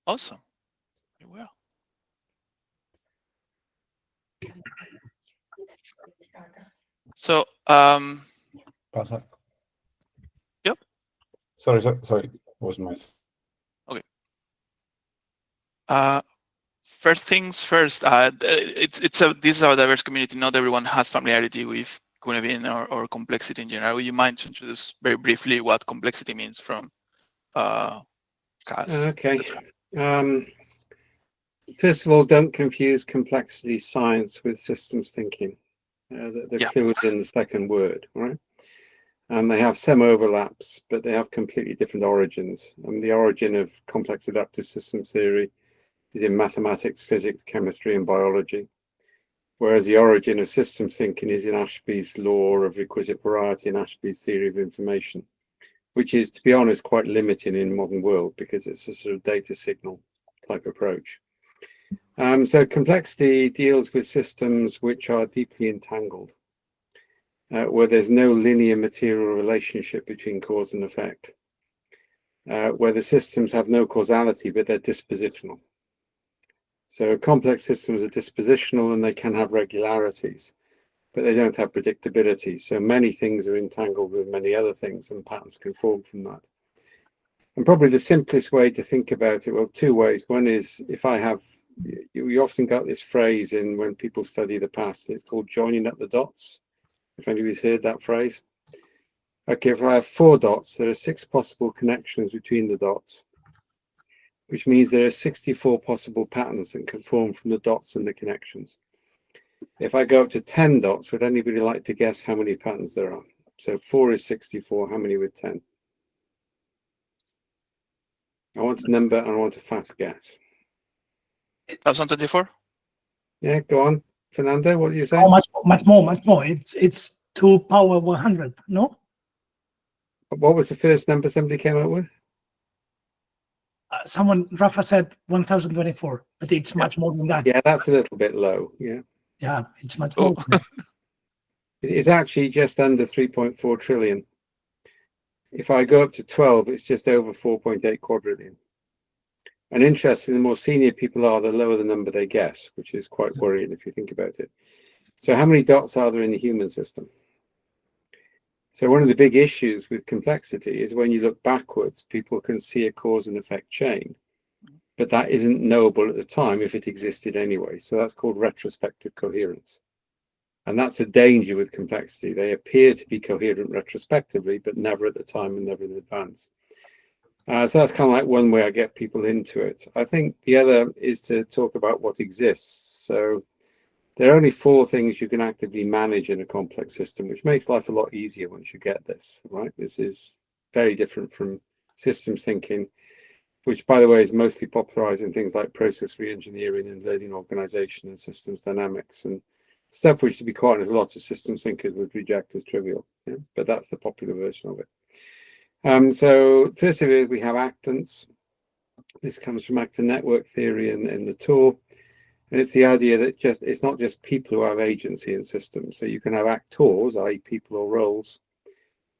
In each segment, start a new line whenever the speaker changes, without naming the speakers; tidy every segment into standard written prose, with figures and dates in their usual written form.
Awesome. Very well. So,
Pasa.
Yep.
Sorry, it wasn't my.
Okay. First things first. This is our diverse community. Not everyone has familiarity with Kuhn or complexity in general. Would you mind to introduce very briefly what complexity means from CAS?
Okay. First of all, don't confuse complexity science with systems thinking. The clue is in the second word, right? And they have some overlaps, but they have completely different origins. And the origin of complex adaptive systems theory is in mathematics, physics, chemistry, and biology. Whereas the origin of systems thinking is in Ashby's law of requisite variety and Ashby's theory of information, which is, to be honest, quite limiting in modern world because it's a sort of data signal type approach. So complexity deals with systems which are deeply entangled, where there's no linear material relationship between cause and effect, where the systems have no causality, but they're dispositional. So complex systems are dispositional and they can have regularities, but they don't have predictability. So many things are entangled with many other things and patterns can form from that. And probably the simplest way to think about it, well, two ways. One is if I have, you often got this phrase in when people study the past, it's called joining up the dots. If anybody's heard that phrase. Okay, if I have 4 dots, there are 6 possible connections between the dots, which means there are 64 possible patterns that can form from the dots and the connections. If I go up to 10 dots, would anybody like to guess how many patterns there are? So 4 is 64, how many with 10? I want a number and I want a fast guess.
1024?
Yeah, go on. Fernando, what do you say?
Oh, much more. It's 2 power 100, no?
What was the first number somebody came up with?
Rafa said 1024, but it's much more than that.
Yeah, that's a little bit low. Yeah.
Yeah, it's much more.
It's actually just under 3.4 trillion. If I go up to 12, it's just over 4.8 quadrillion. And interestingly, the more senior people are, the lower the number they guess, which is quite worrying if you think about it. So how many dots are there in the human system? So one of the big issues with complexity is when you look backwards, people can see a cause and effect chain, but that isn't knowable at the time if it existed anyway. So that's called retrospective coherence. And that's a danger with complexity. They appear to be coherent retrospectively, but never at the time and never in advance. So that's kind of like one way I get people into it. I think the other is to talk about what exists. So there are only 4 things you can actively manage in a complex system, which makes life a lot easier once you get this, right? This is very different from systems thinking, which, by the way, is mostly popularized in things like process reengineering and learning organization and systems dynamics and stuff which, to be quite honest, a lot of systems thinkers would reject as trivial, yeah? But that's the popular version of it. So first of all, we have actants. This comes from actor network theory in the tool. And it's the idea that it's not just people who have agency in systems. So you can have actors, i.e. people or roles.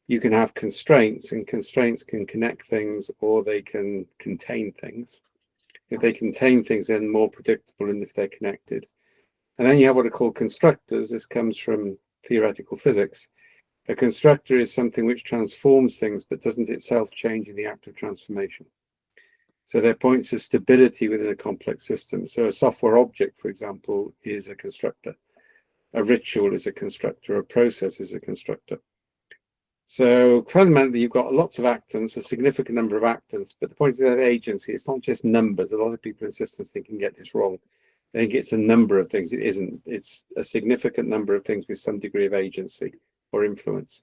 You can have constraints, and constraints can connect things or they can contain things. If they contain things, then more predictable than if they're connected. And then you have what are called constructors. This comes from theoretical physics. A constructor is something which transforms things but doesn't itself change in the act of transformation. So there are points of stability within a complex system. So a software object, for example, is a constructor. A ritual is a constructor. A process is a constructor. So fundamentally, you've got lots of actants, a significant number of actants, but the point is that agency, it's not just numbers. A lot of people in systems thinking get this wrong. They think it's a number of things. It isn't. It's a significant number of things with some degree of agency or influence.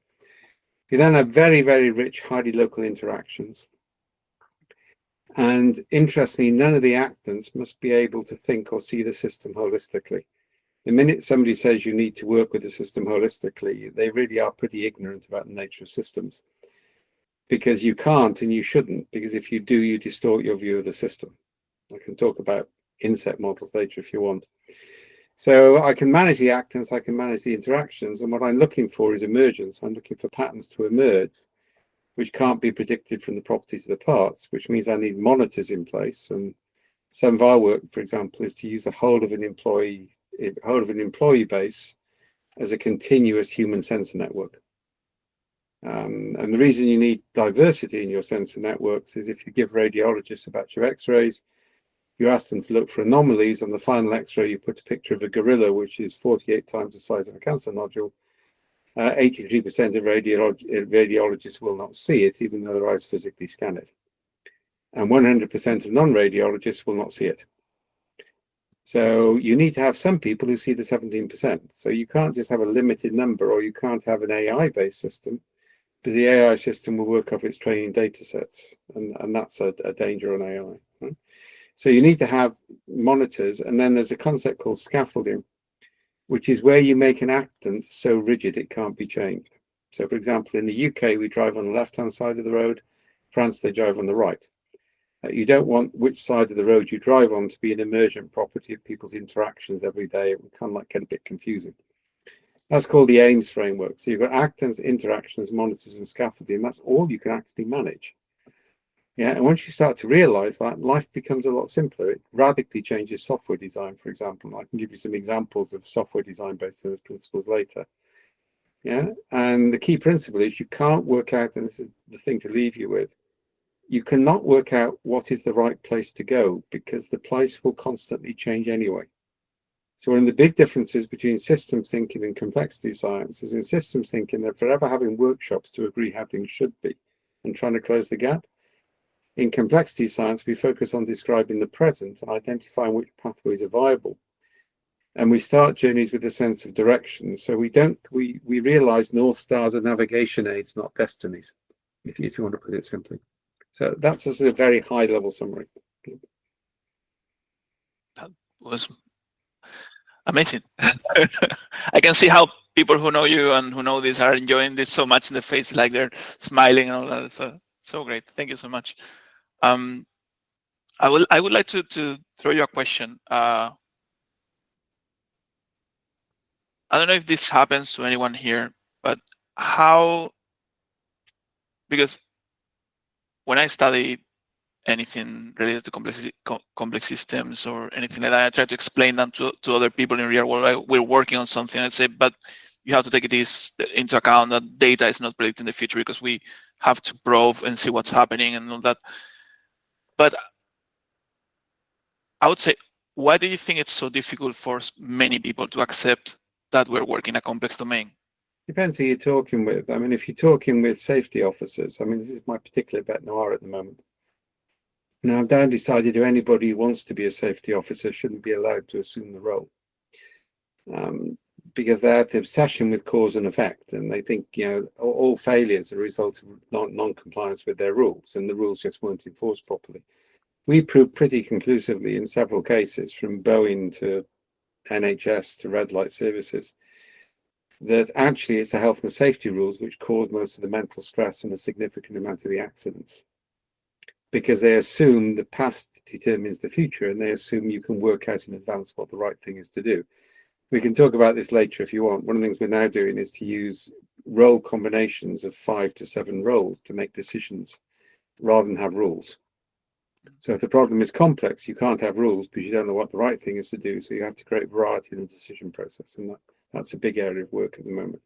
You then have very, very rich, highly local interactions. And interestingly, none of the actants must be able to think or see the system holistically. The minute somebody says you need to work with the system holistically, they really are pretty ignorant about the nature of systems. Because you can't and you shouldn't, because if you do, you distort your view of the system. I can talk about insect models later if you want. So I can manage the actants, I can manage the interactions, and what I'm looking for is emergence. I'm looking for patterns to emerge, which can't be predicted from the properties of the parts, which means I need monitors in place. And Some of our work, for example, is to use the whole of an employee base as a continuous human sensor network. And the reason you need diversity in your sensor networks is if you give radiologists a batch of X-rays, you ask them to look for anomalies. On the final X-ray, you put a picture of a gorilla, which is 48 times the size of a cancer nodule. 83% of radiologists will not see it, even though their eyes physically scan it. And 100% of non-radiologists will not see it. So you need to have some people who see the 17%. So you can't just have a limited number, or you can't have an AI-based system, because the AI system will work off its training data sets, and that's a danger on AI. Right? So you need to have monitors, and then there's a concept called scaffolding, which is where you make an actant so rigid it can't be changed. So, for example, in the UK, we drive on the left-hand side of the road. France, they drive on the right. You don't want which side of the road you drive on to be an emergent property of people's interactions every day. It would kind of like get a bit confusing. That's called the AIMS framework. So you've got actants, interactions, monitors, and scaffolding. That's all you can actually manage. Yeah, and once you start to realize that, life becomes a lot simpler. It radically changes software design, for example. I can give you some examples of software design based on those principles later. Yeah, and the key principle is you can't work out, and this is the thing to leave you with, you cannot work out what is the right place to go, because the place will constantly change anyway. So one of the big differences between systems thinking and complexity science is in systems thinking, they're forever having workshops to agree how things should be and trying to close the gap. In complexity science, we focus on describing the present and identifying which pathways are viable. And we start journeys with a sense of direction. So we realize North Stars are navigation aids, not destinies, if you want to put it simply. So that's a sort of very high level summary.
That was amazing. I can see how people who know you and who know this are enjoying this so much in the face, like they're smiling and all that. So great. Thank you so much. I would like to throw you a question. I don't know if this happens to anyone here, but because when I study anything related to complex systems or anything like that, I try to explain them to other people in real world. We're working on something, I say, but you have to take this into account that data is not predicting the future, because we have to probe and see what's happening and all that. But I would say, why do you think it's so difficult for many people to accept that we're working a complex domain?
Depends who you're talking with. I mean, if you're talking with safety officers, I mean, this is my particular bête noire at the moment. Now, I've now decided that anybody who wants to be a safety officer shouldn't be allowed to assume the role, because they have the obsession with cause and effect, and they think, you know, all failures are a result of non-compliance with their rules, and the rules just weren't enforced properly. We proved pretty conclusively in several cases, from Boeing to NHS to red light services, that actually it's the health and safety rules which cause most of the mental stress and a significant amount of the accidents, because they assume the past determines the future, and they assume you can work out in advance what the right thing is to do. We can talk about this later if you want. One of the things we're now doing is to use role combinations of 5 to 7 roles to make decisions rather than have rules. So if the problem is complex, you can't have rules because you don't know what the right thing is to do. So you have to create variety in the decision process, and that's a big area of work at the moment.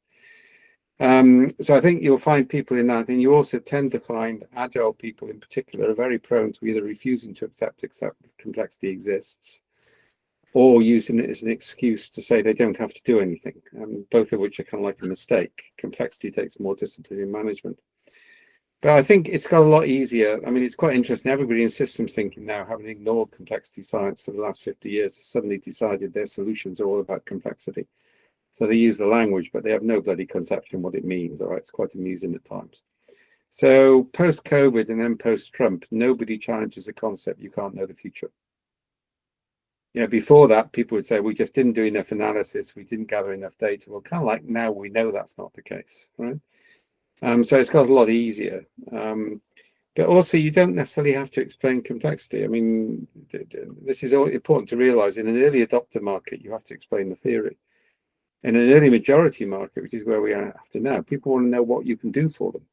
So I think you'll find people in that, and you also tend to find agile people in particular are very prone to either refusing to accept complexity exists, or using it as an excuse to say they don't have to do anything, both of which are kind of like a mistake. Complexity takes more discipline in management. But I think it's got a lot easier. I mean, it's quite interesting. Everybody in systems thinking now, having ignored complexity science for the last 50 years, has suddenly decided their solutions are all about complexity. So they use the language, but they have no bloody conception what it means. All right, it's quite amusing at times. So post-COVID and then post-Trump, nobody challenges the concept you can't know the future. You know, before that, people would say we just didn't do enough analysis, we didn't gather enough data. Well, kind of like now we know that's not the case, right? So it's got a lot easier. But also, you don't necessarily have to explain complexity. I mean, this is all important to realize. In an early adopter market, you have to explain the theory. In an early majority market, which is where we are after now, people want to know what you can do for them.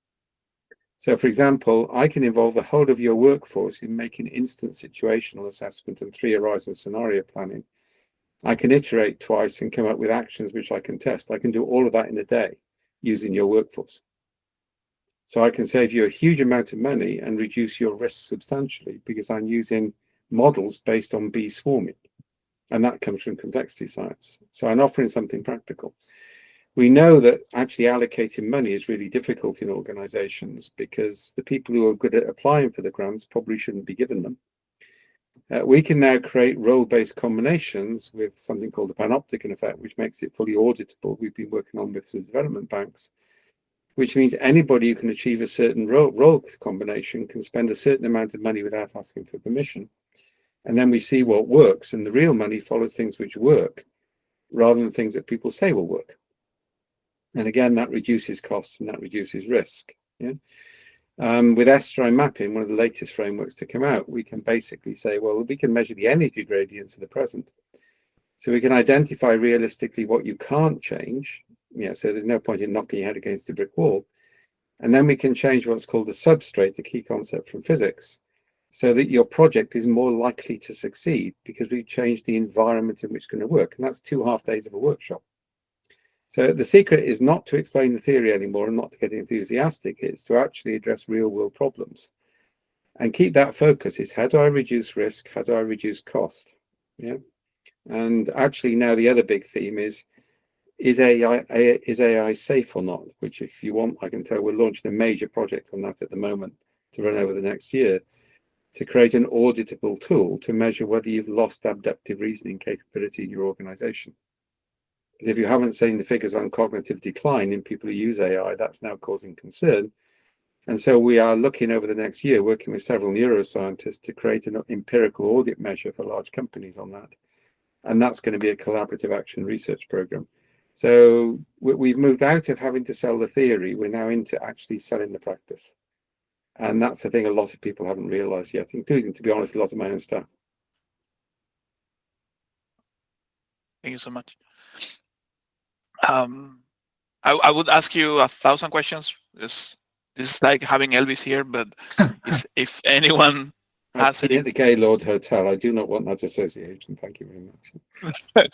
So, for example, I can involve the whole of your workforce in making instant situational assessment and 3-horizon scenario planning. I can iterate twice and come up with actions which I can test. I can do all of that in a day using your workforce. So I can save you a huge amount of money and reduce your risk substantially because I'm using models based on bee swarming. And that comes from complexity science. So I'm offering something practical. We know that actually allocating money is really difficult in organizations because the people who are good at applying for the grants probably shouldn't be given them. We can now create role-based combinations with something called the panopticon effect, which makes it fully auditable. We've been working on with the development banks, which means anybody who can achieve a certain role combination can spend a certain amount of money without asking for permission. And then we see what works, and the real money follows things which work rather than things that people say will work. And again, that reduces costs and that reduces risk. Yeah. With estuarine mapping, one of the latest frameworks to come out, we can basically say, well, we can measure the energy gradients of the present. So we can identify realistically what you can't change. So there's no point in knocking your head against a brick wall. And then we can change what's called a substrate, a key concept from physics, so that your project is more likely to succeed because we've changed the environment in which it's going to work. And that's 2.5 days of a workshop. So the secret is not to explain the theory anymore and not to get enthusiastic. It's to actually address real world problems and keep that focus. Is how do I reduce risk? How do I reduce cost? Yeah. And actually now the other big theme is AI safe or not? Which if you want, I can tell we're launching a major project on that at the moment to run over the next year to create an auditable tool to measure whether you've lost abductive reasoning capability in your organization. If you haven't seen the figures on cognitive decline in people who use AI, that's now causing concern. And so we are looking over the next year, working with several neuroscientists to create an empirical audit measure for large companies on that. And that's going to be a collaborative action research program. So we've moved out of having to sell the theory. We're now into actually selling the practice. And that's the thing a lot of people haven't realized yet, including, to be honest, a lot of my own staff.
Thank you so much. I would ask you 1,000 questions. This is like having Elvis here, but if anyone has any...
at the Gaylord Hotel, I do not want that association. Thank you very much.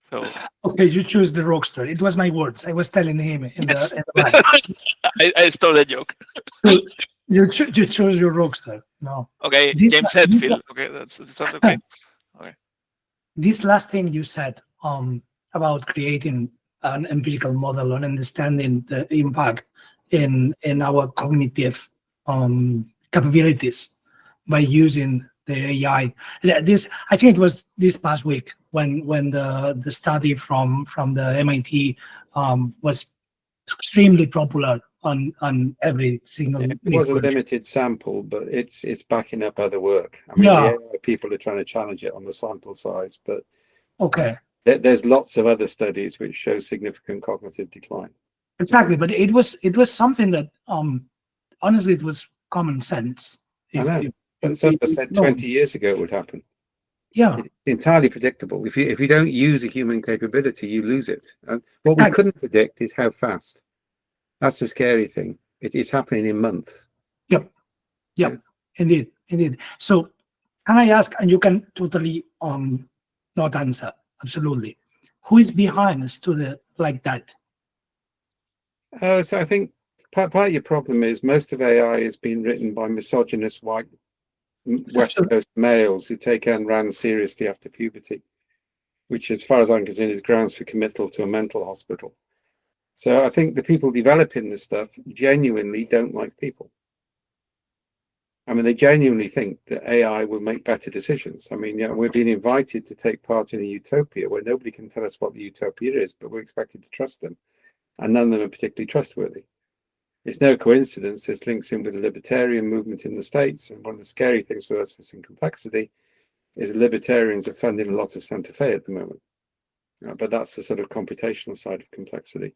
So,
okay, you choose the rockstar. It was my words. I was telling him in
yes.
the
I stole that joke.
You chose your rockstar. No.
Okay, James Hetfield. Okay, that's okay. Okay.
This last thing you said about creating an empirical model and understanding the impact in our cognitive capabilities by using the AI. This, I think it was this past week when the study from the MIT was extremely popular on every single.
It was a limited sample, but it's backing up other work. I mean,
Yeah.
the AI people are trying to challenge it on the sample size, but
okay.
There's lots of other studies which show significant cognitive decline.
Exactly, but it was something that honestly it was common sense.
I know, but someone said 20 years ago it would happen.
Yeah,
it's entirely predictable. If you don't use a human capability, you lose it. And what we couldn't predict is how fast. That's the scary thing. It is happening in months.
Yep.
Yeah.
Indeed. So can I ask, and you can totally not answer, absolutely, who is behind us to the like that?
So I think part of your problem is most of AI has been written by misogynist white West Coast males who take Ayn Rand seriously after puberty, which, as far as I'm concerned, is grounds for committal to a mental hospital. So I think the people developing this stuff genuinely don't like people. I mean, they genuinely think that AI will make better decisions. I mean, we're being invited to take part in a utopia where nobody can tell us what the utopia is, but we're expected to trust them. And none of them are particularly trustworthy. It's no coincidence this links in with the libertarian movement in the States. And one of the scary things for us in complexity is the libertarians are funding a lot of Santa Fe at the moment. But that's the sort of computational side of complexity.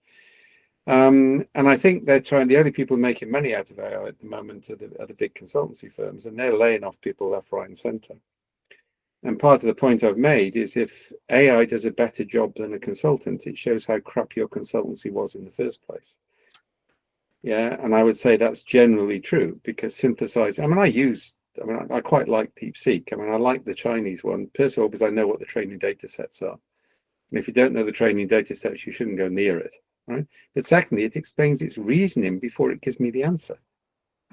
And I think they're trying, the only people making money out of AI at the moment are the big consultancy firms, and they're laying off people left, right, and center. And part of the point I've made is if AI does a better job than a consultant, it shows how crap your consultancy was in the first place. Yeah, and I would say that's generally true because synthesizing, I quite like DeepSeek. I mean, I like the Chinese one, first of all, because I know what the training data sets are. And if you don't know the training data sets, you shouldn't go near it, right? But secondly, it explains its reasoning before it gives me the answer.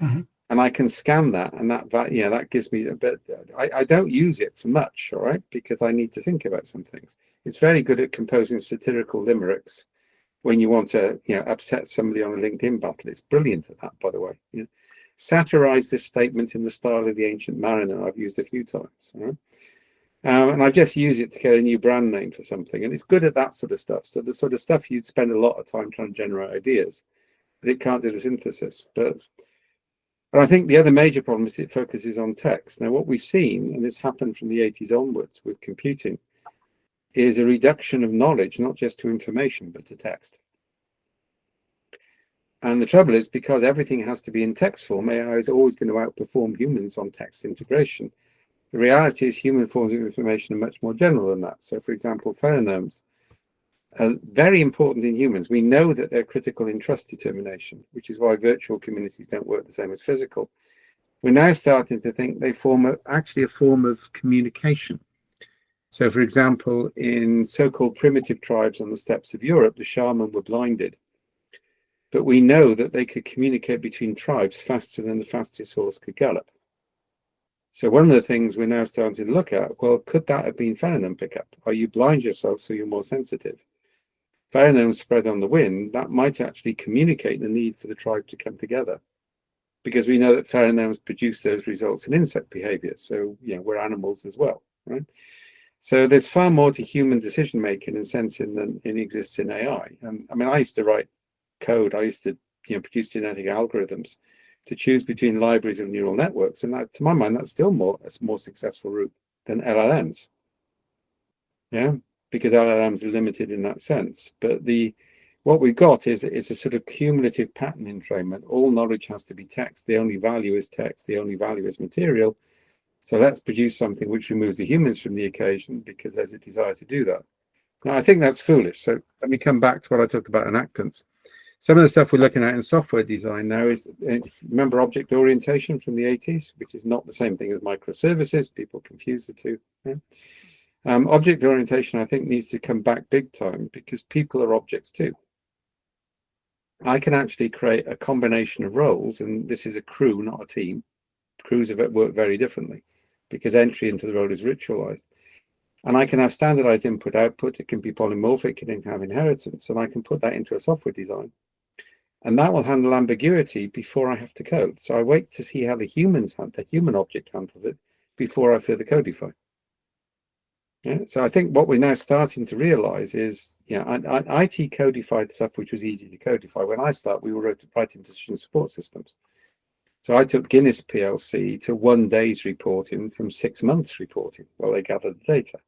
Mm-hmm.
And I can scan that, and that gives me a bit. I don't use it for much, all right, because I need to think about some things. It's very good at composing satirical limericks when you want to, upset somebody on a LinkedIn battle. It's brilliant at that, by the way. Satirize this statement in the style of the ancient mariner. I've used a few times, all right? And I just use it to get a new brand name for something, and it's good at that sort of stuff. So the sort of stuff you'd spend a lot of time trying to generate ideas, but it can't do the synthesis. But I think the other major problem is it focuses on text. Now, what we've seen, and this happened from the 80s onwards with computing, is a reduction of knowledge, not just to information, but to text. And the trouble is, because everything has to be in text form, AI is always going to outperform humans on text integration. The reality is human forms of information are much more general than that. So, for example, pheromones are very important in humans. We know that they're critical in trust determination, which is why virtual communities don't work the same as physical. We're now starting to think they form actually a form of communication. So, for example, in so-called primitive tribes on the steppes of Europe, the shaman were blinded. But we know that they could communicate between tribes faster than the fastest horse could gallop. So one of the things we're now starting to look at, well, could that have been pheromone pickup? Are you blind yourself so you're more sensitive? Pheromones spread on the wind, that might actually communicate the need for the tribe to come together. Because we know that pheromones produce those results in insect behavior. So, we're animals as well, right? So there's far more to human decision making and sensing than exists in AI. And I mean, I used to write code. I used to, produce genetic algorithms to choose between libraries of neural networks. And that, to my mind, that's still a more successful route than LLMs. Yeah, because LLMs are limited in that sense. But what we've got is a sort of cumulative pattern entrainment. All knowledge has to be text. The only value is text. The only value is material. So let's produce something which removes the humans from the equation because there's a desire to do that. Now, I think that's foolish. So let me come back to what I talked about in Actants. Some of the stuff we're looking at in software design now is, remember object orientation from the 80s, which is not the same thing as microservices. People confuse the two. Yeah? Object orientation, I think, needs to come back big time because people are objects too. I can actually create a combination of roles, and this is a crew, not a team. Crews work very differently because entry into the role is ritualized. And I can have standardized input-output. It can be polymorphic. It can have inheritance. And I can put that into a software design. And that will handle ambiguity before I have to code. So I wait to see how the human object handles it before I further codify. Yeah? So I think what we're now starting to realize is, IT codified stuff, which was easy to codify. When I started, we were writing decision support systems. So I took Guinness PLC to 1 day's reporting from 6 months reporting while they gathered the data.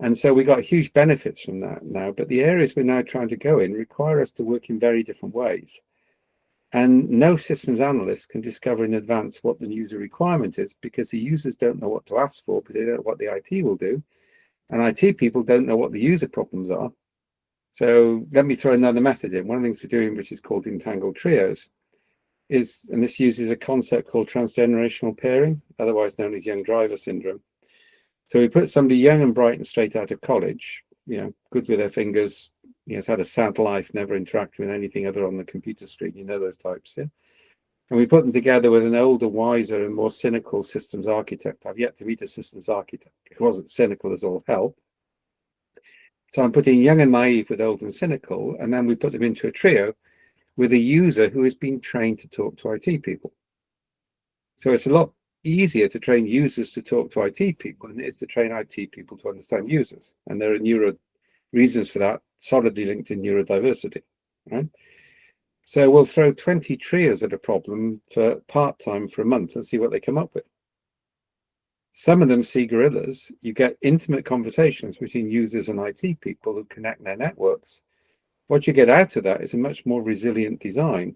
And so we got huge benefits from that now, but the areas we're now trying to go in require us to work in very different ways. And no systems analyst can discover in advance what the user requirement is because the users don't know what to ask for, but they don't know what the IT will do. And IT people don't know what the user problems are. So let me throw another method in. One of the things we're doing, which is called entangled trios, and this uses a concept called transgenerational pairing, otherwise known as young driver syndrome. So we put somebody young and bright and straight out of college, good with their fingers, has had a sad life, never interacted with anything other on the computer screen, those types, yeah? And we put them together with an older, wiser, and more cynical systems architect. I've yet to meet a systems architect who wasn't cynical as all hell. So I'm putting young and naive with old and cynical, and then we put them into a trio with a user who has been trained to talk to IT people. So it's a lot easier to train users to talk to IT people than it is to train IT people to understand users. And there are reasons for that, solidly linked in neurodiversity, right? So we'll throw 20 trios at a problem for part-time for a month and see what they come up with. Some of them see gorillas. You get intimate conversations between users and IT people who connect their networks. What you get out of that is a much more resilient design.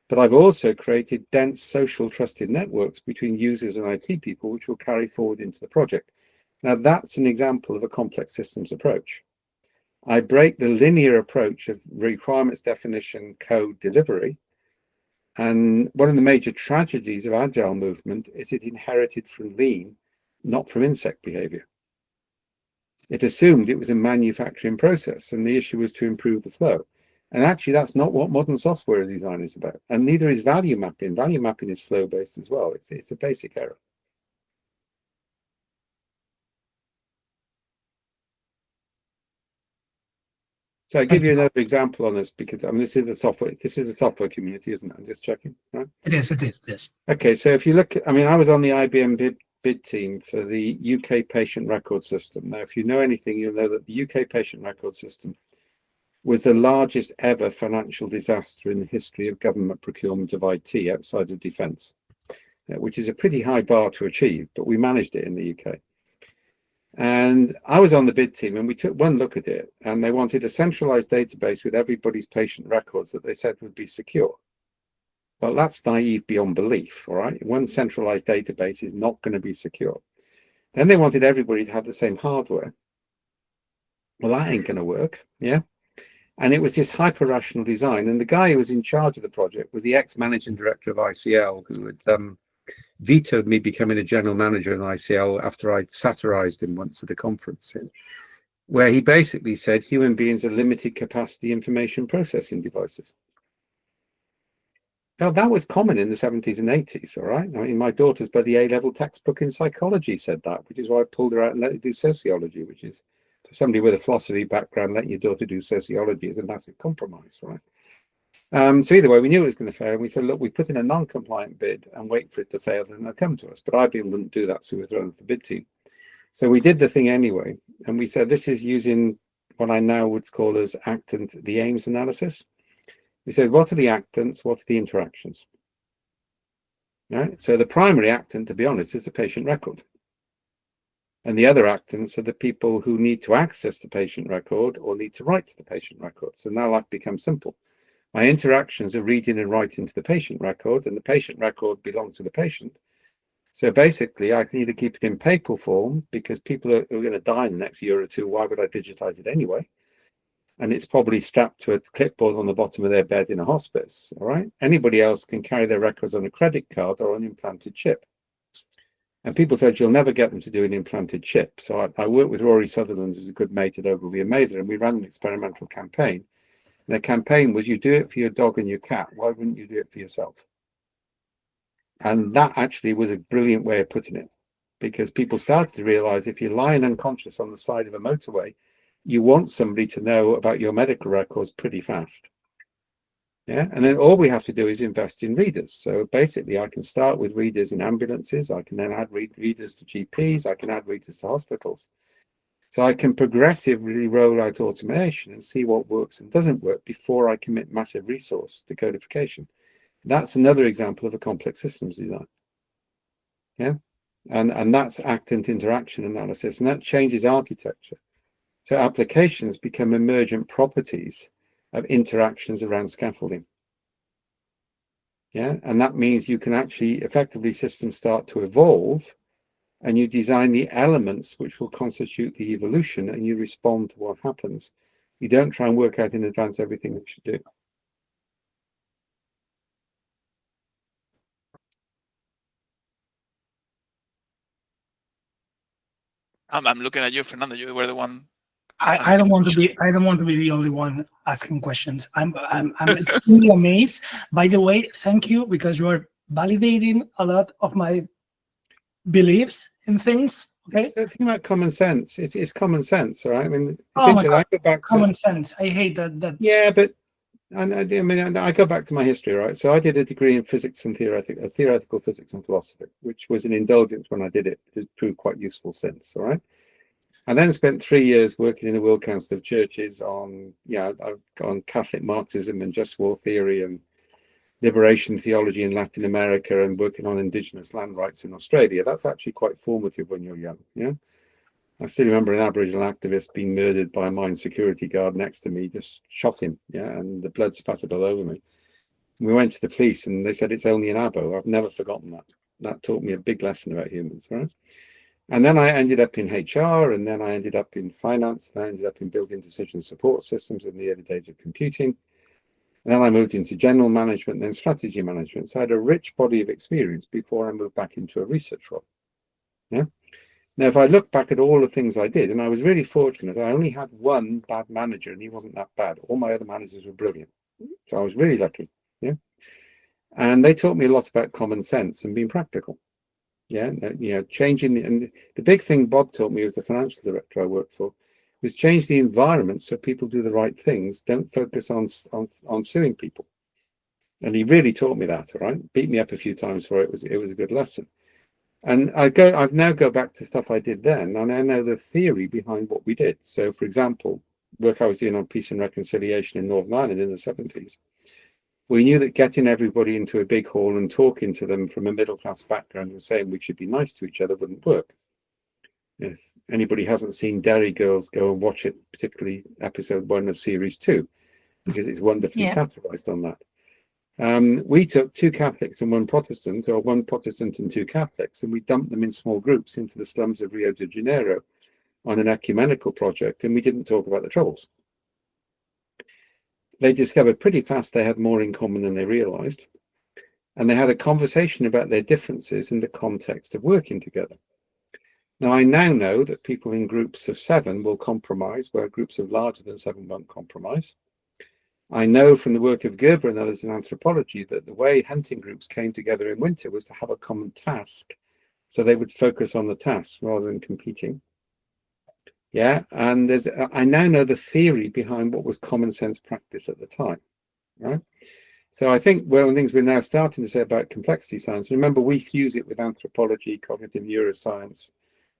But I've also created dense social trusted networks between users and IT people, which will carry forward into the project. Now, that's an example of a complex systems approach. I break the linear approach of requirements definition, code, delivery, And one of the major tragedies of Agile movement is it inherited from Lean, not from insect behavior. It assumed it was a manufacturing process, and the issue was to improve the flow. And actually, that's not what modern software design is about. And neither is value mapping. Value mapping is flow-based as well. It's a basic error. So I'll give you another example on this because I mean this is a software community, isn't it? I'm just checking, right?
It is, yes.
Okay, so if you look at, I mean, I was on the IBM bid team for the UK patient record system. Now, if you know anything, you'll know that the UK patient record system was the largest ever financial disaster in the history of government procurement of IT outside of defence, which is a pretty high bar to achieve, but we managed it in the UK. And I was on the bid team and we took one look at it and they wanted a centralized database with everybody's patient records that they said would be secure. Well, that's naive beyond belief, all right? One centralized database is not going to be secure. Then they wanted everybody to have the same hardware. Well, that ain't going to work, yeah? And it was this hyper-rational design. And the guy who was in charge of the project was the ex-managing director of ICL, who had vetoed me becoming a general manager in ICL after I satirized him once at a conference, where he basically said human beings are limited capacity information processing devices. Now, that was common in the 70s and 80s, all right? I mean, my daughter's bloody A-level textbook in psychology said that, which is why I pulled her out and let her do sociology, which is, for somebody with a philosophy background, letting your daughter do sociology is a massive compromise, right? So either way, we knew it was going to fail. And we said, look, we put in a non-compliant bid and wait for it to fail and they'll come to us. But IBM wouldn't do that, so we were thrown off the bid team. So we did the thing anyway. And we said, this is using what I now would call as actant, the aims analysis. We said, what are the actants? What are the interactions? Right? So the primary actant, to be honest, is the patient record. And the other actants are the people who need to access the patient record or need to write to the patient record. So now life becomes simple. My interactions are reading and writing to the patient record, and the patient record belongs to the patient. So basically, I can either keep it in paper form because people are going to die in the next year or two. Why would I digitize it anyway? And it's probably strapped to a clipboard on the bottom of their bed in a hospice. All right. Anybody else can carry their records on a credit card or an implanted chip. And people said you'll never get them to do an implanted chip. So I worked with Rory Sutherland, who's a good mate at Ogilvy and Mather, and we ran an experimental campaign. And the campaign was, you do it for your dog and your cat. Why wouldn't you do it for yourself? And that actually was a brilliant way of putting it, because people started to realize if you're lying unconscious on the side of a motorway, you want somebody to know about your medical records pretty fast. Yeah, and then all we have to do is invest in readers. So basically, I can start with readers in ambulances. I can then add readers to GPs. I can add readers to hospitals. So I can progressively roll out automation and see what works and doesn't work before I commit massive resource to codification. That's another example of a complex systems design. Yeah, and that's actant interaction analysis, and that changes architecture. So applications become emergent properties of interactions around scaffolding. Yeah, and that means you can actually effectively systems start to evolve, and you design the elements which will constitute the evolution, and you respond to what happens. You don't try and work out in advance everything that you do.
I'm looking at you, Fernando. You were the one.
I don't want to be the only one asking questions. I'm extremely amazed. By the way, thank you, because you are validating a lot of my beliefs in things. Okay.
The thing about common sense, it's common sense, all right? I mean,
Oh my God,
I go back to
common sense. I hate that.
Yeah, but I go back to my history, right? So I did a degree in physics and theoretical physics and philosophy, which was an indulgence when I did it. It proved quite useful since, all right? I then spent 3 years working in the World Council of Churches on Catholic Marxism and just war theory and liberation theology in Latin America, and working on indigenous land rights in Australia. That's actually quite formative when you're young. Yeah, I still remember an Aboriginal activist being murdered by a mine security guard next to me, just shot him. Yeah, and the blood spattered all over me. We went to the police and they said it's only an abo. I've never forgotten that. That taught me a big lesson about humans, right? And then I ended up in HR, and then I ended up in finance, and I ended up in building decision support systems in the early days of computing. And then I moved into general management and then strategy management. So I had a rich body of experience before I moved back into a research role. Yeah. Now, if I look back at all the things I did, and I was really fortunate, I only had one bad manager and he wasn't that bad. All my other managers were brilliant. So I was really lucky. Yeah. And they taught me a lot about common sense and being practical. Yeah. You know, changing and the big thing Bob taught me as the financial director I worked for was change the environment so people do the right things. Don't focus on suing people. And he really taught me that, all right? Beat me up a few times for it. It was a good lesson. And I've now go back to stuff I did then, and I know the theory behind what we did. So, for example, work I was doing on peace and reconciliation in Northern Ireland in the 70s. We knew that getting everybody into a big hall and talking to them from a middle-class background and saying we should be nice to each other wouldn't work. If anybody hasn't seen Derry Girls, go and watch it, particularly episode 1 of series 2, because it's wonderfully satirized on that. We took 2 Catholics and 1 Protestant, or 1 Protestant and 2 Catholics, and we dumped them in small groups into the slums of Rio de Janeiro on an ecumenical project, and we didn't talk about the troubles. They discovered pretty fast they had more in common than they realized, and they had a conversation about their differences in the context of working together. Now, I now know that people in groups of 7 will compromise, where groups of larger than 7 won't compromise. I know from the work of Gerber and others in anthropology that the way hunting groups came together in winter was to have a common task, so they would focus on the task rather than competing. Yeah, and I now know the theory behind what was common sense practice at the time, right? So I think one of the things we're now starting to say about complexity science, remember we fuse it with anthropology, cognitive neuroscience,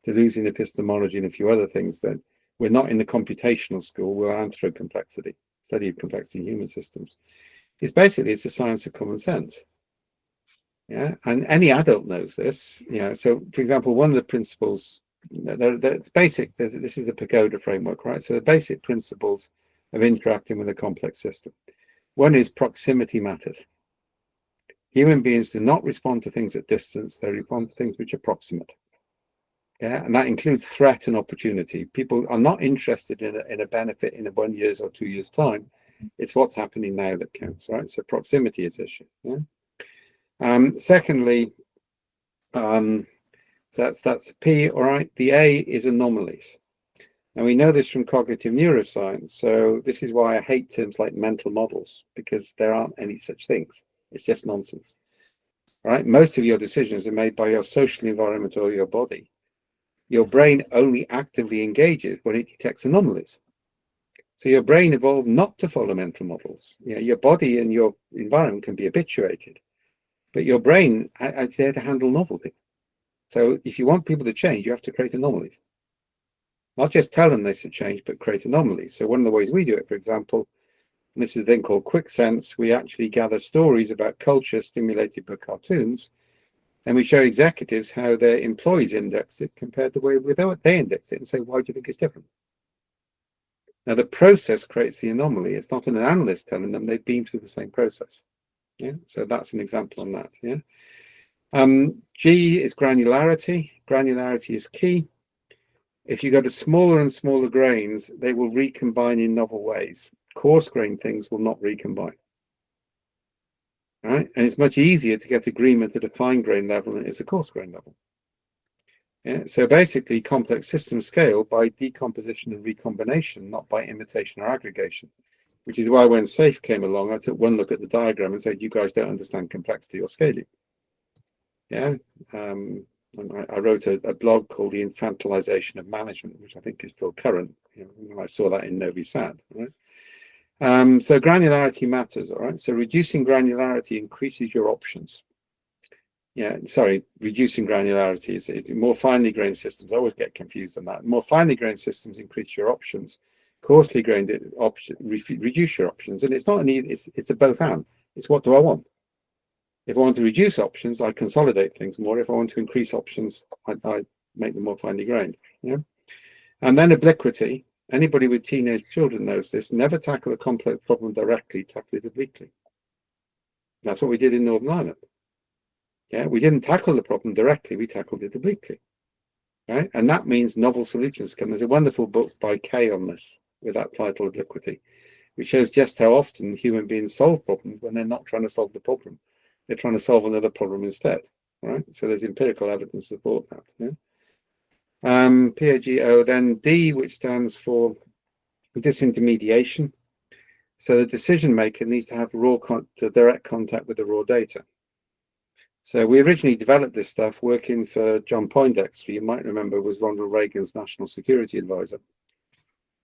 Deleuzian epistemology, and a few other things. That we're not in the computational school, we're anthro-complexity, study of complexity in human systems. It's basically, it's a science of common sense. Yeah, and any adult knows this. You know, so for example, one of the principles, it's basic, this is a pagoda framework, right? So the basic principles of interacting with a complex system. One is proximity matters. Human beings do not respond to things at distance, they respond to things which are proximate. Yeah, and that includes threat and opportunity. People are not interested in a benefit in 1 year's or 2 years' time. It's what's happening now that counts, right? So proximity is issue. Yeah? Secondly, so that's P, all right. The A is anomalies. And we know this from cognitive neuroscience. So this is why I hate terms like mental models, because there aren't any such things. It's just nonsense. All right. Most of your decisions are made by your social environment or your body. Your brain only actively engages when it detects anomalies. So your brain evolved not to follow mental models. You know, your body and your environment can be habituated, but your brain is there to handle novelty. So if you want people to change, you have to create anomalies. Not just tell them they should change, but create anomalies. So one of the ways we do it, for example, and this is a thing called quick sense, we actually gather stories about culture stimulated by cartoons, and we show executives how their employees index it compared to the way without they index it and say, why do you think it's different? Now, the process creates the anomaly. It's not an analyst telling them they've been through the same process. Yeah, so that's an example on that. Yeah. G is granularity. Granularity is key. If you go to smaller and smaller grains, they will recombine in novel ways. Coarse grain things will not recombine. Right? And it's much easier to get agreement at a fine grain level than it is a coarse grain level. Yeah? So basically, complex systems scale by decomposition and recombination, not by imitation or aggregation. Which is why when SAFE came along, I took one look at the diagram and said, you guys don't understand complexity or scaling. Yeah. I wrote a blog called The Infantilization of Management, which I think is still current. You know, I saw that in Novi Sad. Right? So granularity matters, all right? So reducing granularity increases your options. Yeah, sorry, reducing granularity is more finely grained systems. I always get confused on that. More finely grained systems increase your options. Coarsely grained reduce your options. And it's not an it's a both and. It's what do I want? If I want to reduce options, I consolidate things more. If I want to increase options, I make them more finely grained. Yeah. And then obliquity. Anybody with teenage children knows this. Never tackle a complex problem directly, tackle it obliquely. That's what we did in Northern Ireland. Yeah, we didn't tackle the problem directly, we tackled it obliquely. Right? And that means novel solutions come. There's a wonderful book by Kay on this, with that title, Obliquity, which shows just how often human beings solve problems when they're not trying to solve the problem. They're trying to solve another problem instead, right? So there's empirical evidence to support that. Yeah? PAGO, then D, which stands for disintermediation. So the decision maker needs to have the direct contact with the raw data. So we originally developed this stuff working for John Poindexter, you might remember, was Ronald Reagan's national security advisor.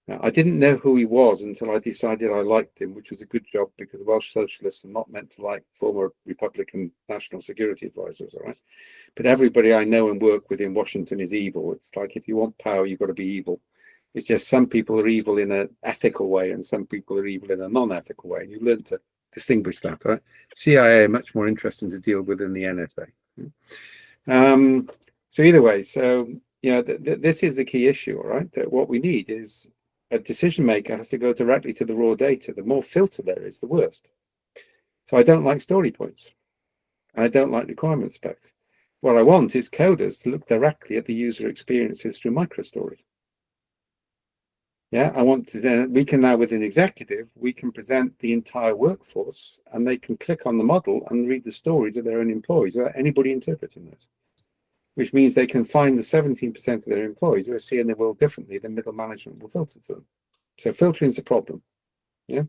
Now, I didn't know who he was until I decided I liked him, which was a good job because Welsh socialists are not meant to like former Republican national security advisors, all right? But everybody I know and work with in Washington is evil. It's like if you want power, you've got to be evil. It's just some people are evil in an ethical way and some people are evil in a non-ethical way. And you learn to distinguish that, right? CIA are much more interesting to deal with than the NSA. So either way, so this is the key issue, all right? That what we need is a decision maker has to go directly to the raw data. The more filter there is, the worse. So I don't like story points. I don't like requirement specs. What I want is coders to look directly at the user experiences through microstories. Yeah, I want to then, we can now with an executive, we can present the entire workforce and they can click on the model and read the stories of their own employees without anybody interpreting those, which means they can find the 17% of their employees who are seeing the world differently than middle management will filter to them. So filtering is a problem. Yeah.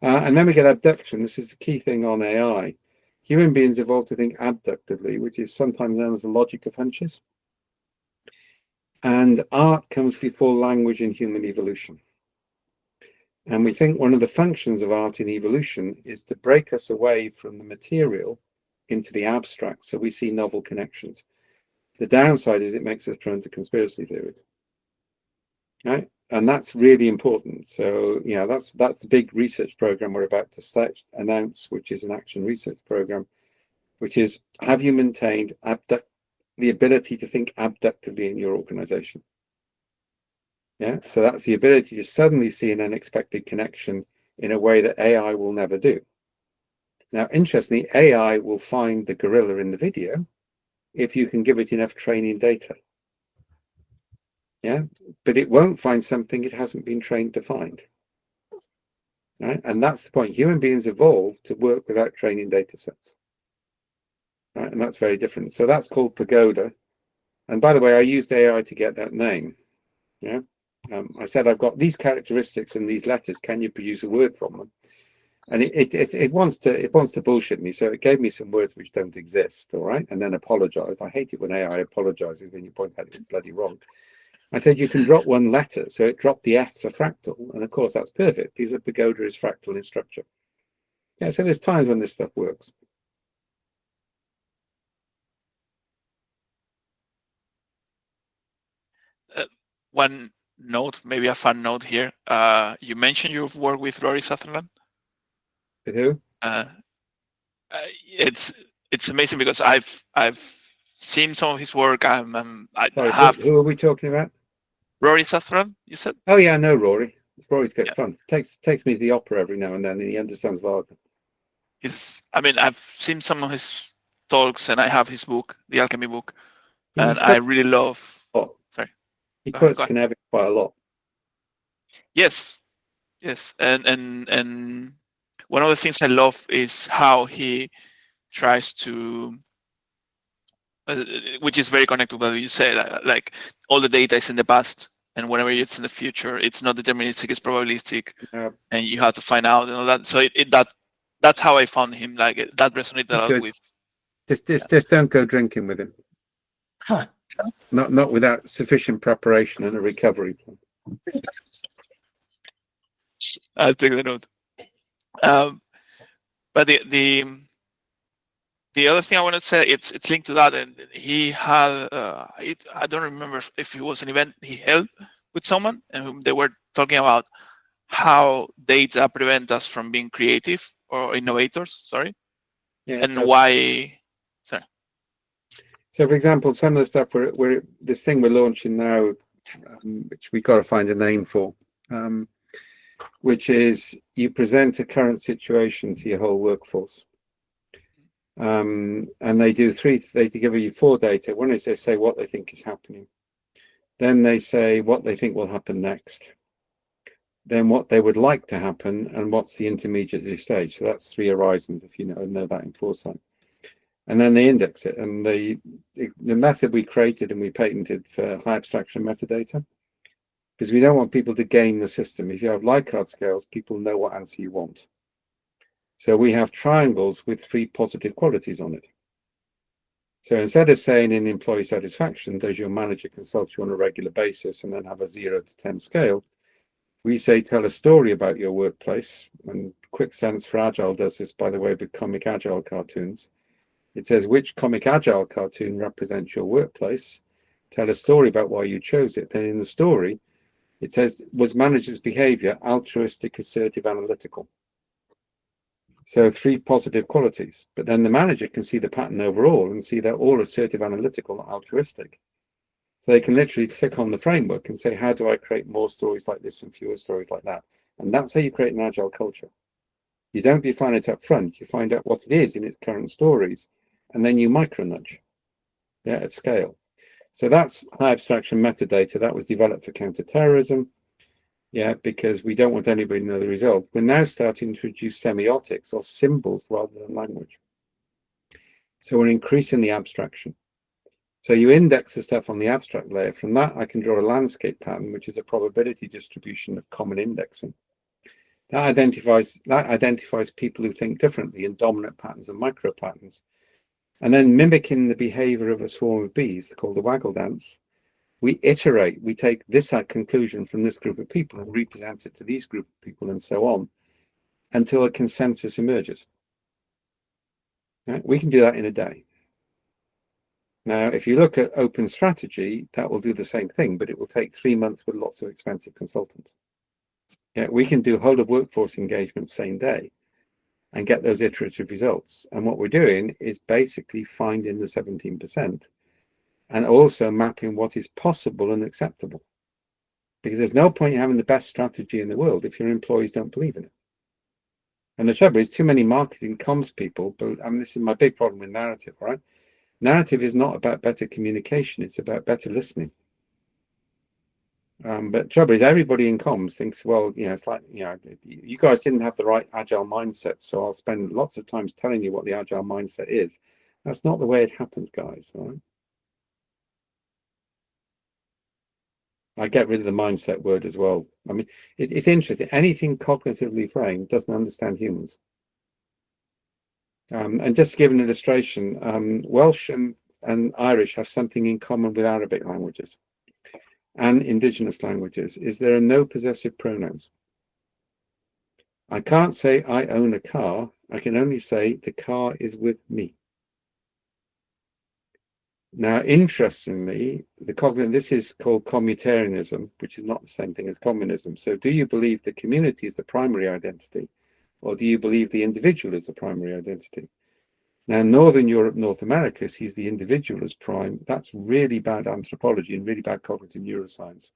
And then we get abduction. This is the key thing on AI. Human beings evolved to think abductively, which is sometimes known as the logic of hunches. And art comes before language in human evolution. And we think one of the functions of art in evolution is to break us away from the material into the abstract, so we see novel connections. The downside is it makes us prone to conspiracy theories, right? And that's really important. So, that's the big research program we're about to announce, which is an action research program, which is, have you maintained the ability to think abductively in your organization? Yeah, so that's the ability to suddenly see an unexpected connection in a way that AI will never do. Now, interestingly, AI will find the gorilla in the video if you can give it enough training data. Yeah, but it won't find something it hasn't been trained to find. Right? And that's the point. Human beings evolved to work without training data sets. Right? And that's very different. So that's called Pagoda. And by the way, I used AI to get that name. Yeah, I said, I've got these characteristics and these letters. Can you produce a word from them? And it wants to bullshit me. So it gave me some words which don't exist. All right. And then apologize. I hate it when AI apologizes when you point out it's bloody wrong. I said, you can drop one letter. So it dropped the F for fractal. And of course, that's perfect because a pagoda is fractal in structure. Yeah. So there's times when this stuff works.
One note, maybe a fun note here. You mentioned you've worked with Rory Sutherland.
With who?
It's amazing because I've seen some of his work.
Sorry, who are we talking about?
Rory Sutherland, you said?
Oh yeah, I know Rory. Rory's good fun. Takes me to the opera every now and then, and he understands Wagner.
I've seen some of his talks, and I have his book, the Alchemy book, and I really love.
Oh,
sorry.
He quotes Knevik quite a lot.
Yes, and one of the things I love is how he tries to, which is very connected to what you say, like all the data is in the past, and whenever it's in the future, it's not deterministic, it's probabilistic, and you have to find out and all that. So that's how I found him. Like that resonated a lot with.
Just don't go drinking with him.
Huh.
Not without sufficient preparation and a recovery plan.
I'll take the note. But the other thing I want to say, it's linked to that, and he had I don't remember if it was an event he held with someone, and they were talking about how data prevent us from being creative or innovators. Sorry, and why. Sorry.
So, for example, some of the stuff we're this thing we're launching now, which we got to find a name for, which is you present a current situation to your whole workforce. And they give you 4 data. One is they say what they think is happening. Then they say what they think will happen next. then what they would like to happen, and what's the intermediate stage. So that's 3 horizons, if you know that in foresight. And then they index it. And the method we created and we patented for high abstraction metadata, because we don't want people to game the system. If you have Likert scales, people know what answer you want. So we have triangles with 3 positive qualities on it. So instead of saying in employee satisfaction, does your manager consult you on a regular basis and then have a 0 to 10 scale, we say tell a story about your workplace. And Quick Sense for Agile does this, by the way, with comic Agile cartoons. It says which comic Agile cartoon represents your workplace. Tell a story about why you chose it. Then in the story, it says, was manager's behavior altruistic, assertive, analytical? So 3 positive qualities. But then the manager can see the pattern overall and see they're all assertive, analytical, altruistic. So they can literally click on the framework and say, how do I create more stories like this and fewer stories like that? And that's how you create an agile culture. You don't define it up front. You find out what it is in its current stories, and then you micro nudge, at scale. So that's high abstraction metadata that was developed for counterterrorism. Because we don't want anybody to know the result. We're now starting to introduce semiotics or symbols rather than language. So we're increasing the abstraction. So you index the stuff on the abstract layer. From that, I can draw a landscape pattern, which is a probability distribution of common indexing. That identifies people who think differently in dominant patterns and micro patterns. And then mimicking the behavior of a swarm of bees, called the waggle dance, we iterate, we take this conclusion from this group of people and represent it to these group of people and so on until a consensus emerges. We can do that in a day. Now, if you look at open strategy, that will do the same thing, but it will take 3 months with lots of expensive consultants. We can do whole of workforce engagement same day and get those iterative results. And what we're doing is basically finding the 17% and also mapping what is possible and acceptable. Because there's no point in having the best strategy in the world if your employees don't believe in it. And the trouble is too many marketing comms people, but this is my big problem with narrative, right? Narrative is not about better communication, it's about better listening. But the trouble is everybody in comms thinks, well, it's like, you guys didn't have the right agile mindset, so I'll spend lots of times telling you what the agile mindset is. That's not the way it happens, guys, all right? I get rid of the mindset word as well. It's interesting. Anything cognitively framed doesn't understand humans. And just to give an illustration, Welsh and Irish have something in common with Arabic languages and indigenous languages, is there are no possessive pronouns. I can't say I own a car. I can only say the car is with me. Now, interestingly, this is called communitarianism, which is not the same thing as communism. So do you believe the community is the primary identity, or do you believe the individual is the primary identity? Now, Northern Europe, North America sees the individual as prime. That's really bad anthropology and really bad cognitive neuroscience.